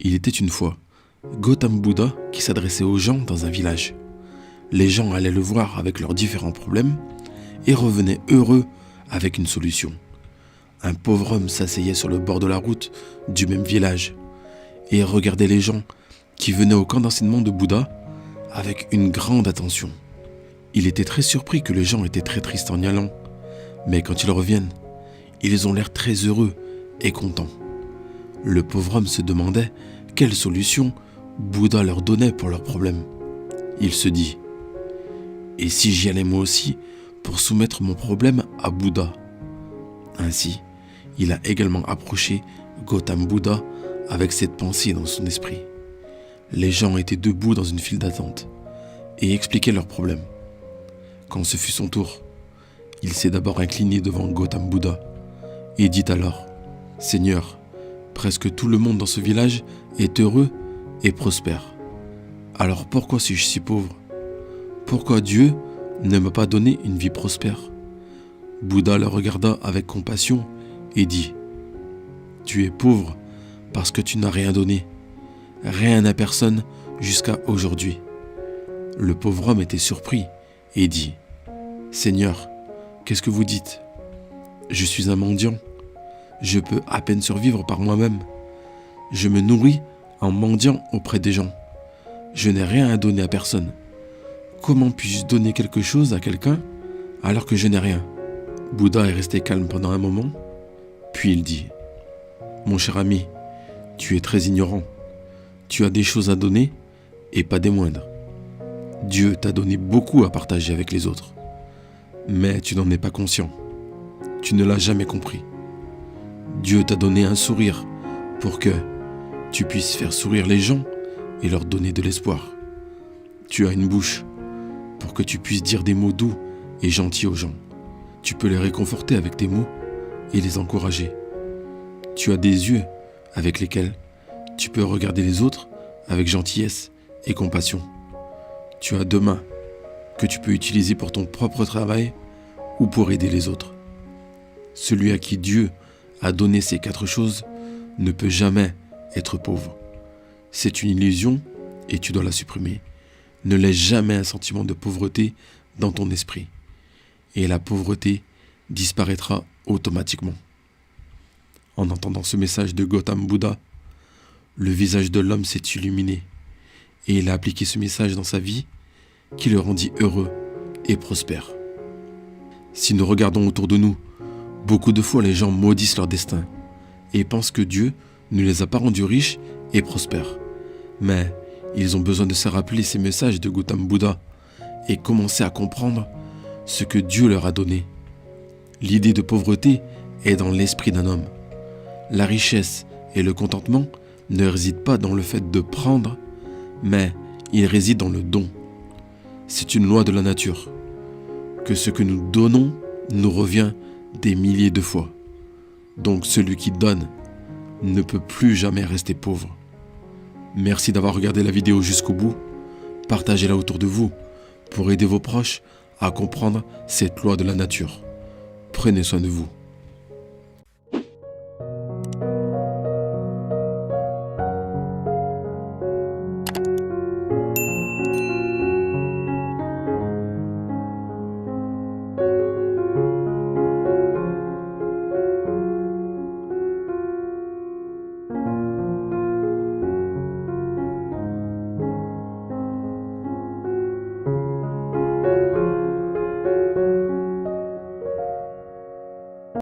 Il était une fois Gautama Bouddha qui s'adressait aux gens dans un village. Les gens allaient le voir avec leurs différents problèmes et revenaient heureux avec une solution. Un pauvre homme s'asseyait sur le bord de la route du même village et regardait les gens qui venaient au camp d'enseignement de Bouddha avec une grande attention. Il était très surpris que les gens étaient très tristes en y allant, mais quand ils reviennent, ils ont l'air très heureux et contents. Le pauvre homme se demandait quelle solution Bouddha leur donnait pour leurs problèmes. Il se dit « Et si j'y allais moi aussi pour soumettre mon problème à Bouddha ?» Ainsi, il a également approché Gautama Bouddha avec cette pensée dans son esprit. Les gens étaient debout dans une file d'attente et expliquaient leurs problèmes. Quand ce fut son tour, il s'est d'abord incliné devant Gautama Bouddha et dit alors « Seigneur, presque tout le monde dans ce village est heureux et prospère. Alors pourquoi suis-je si pauvre? Pourquoi Dieu ne m'a pas donné une vie prospère ?» Bouddha le regarda avec compassion et dit « Tu es pauvre parce que tu n'as rien donné, rien à personne jusqu'à aujourd'hui. » Le pauvre homme était surpris et dit « Seigneur, qu'est-ce que vous dites? Je suis un mendiant. Je peux à peine survivre par moi-même. Je me nourris en mendiant auprès des gens. Je n'ai rien à donner à personne. Comment puis-je donner quelque chose à quelqu'un alors que je n'ai rien ?» Bouddha est resté calme pendant un moment, puis il dit « Mon cher ami, tu es très ignorant. Tu as des choses à donner et pas des moindres. Dieu t'a donné beaucoup à partager avec les autres, mais tu n'en es pas conscient. Tu ne l'as jamais compris. Dieu t'a donné un sourire pour que tu puisses faire sourire les gens et leur donner de l'espoir. Tu as une bouche pour que tu puisses dire des mots doux et gentils aux gens. Tu peux les réconforter avec tes mots et les encourager. Tu as des yeux avec lesquels tu peux regarder les autres avec gentillesse et compassion. Tu as 2 mains que tu peux utiliser pour ton propre travail ou pour aider les autres. Celui à qui Dieu a donné ces 4 choses ne peut jamais être pauvre. C'est une illusion et tu dois la supprimer. Ne laisse jamais un sentiment de pauvreté dans ton esprit et la pauvreté disparaîtra automatiquement. En entendant ce message de Gautama Bouddha, le visage de l'homme s'est illuminé et il a appliqué ce message dans sa vie qui le rendit heureux et prospère. Si nous regardons autour de nous, beaucoup de fois les gens maudissent leur destin et pensent que Dieu ne les a pas rendus riches et prospères. Mais ils ont besoin de se rappeler ces messages de Gautama Bouddha et commencer à comprendre ce que Dieu leur a donné. L'idée de pauvreté est dans l'esprit d'un homme. La richesse et le contentement ne résident pas dans le fait de prendre, mais ils résident dans le don. C'est une loi de la nature, que ce que nous donnons nous revient des milliers de fois. Donc celui qui donne ne peut plus jamais rester pauvre. Merci d'avoir regardé la vidéo jusqu'au bout. Partagez-la autour de vous pour aider vos proches à comprendre cette loi de la nature. Prenez soin de vous.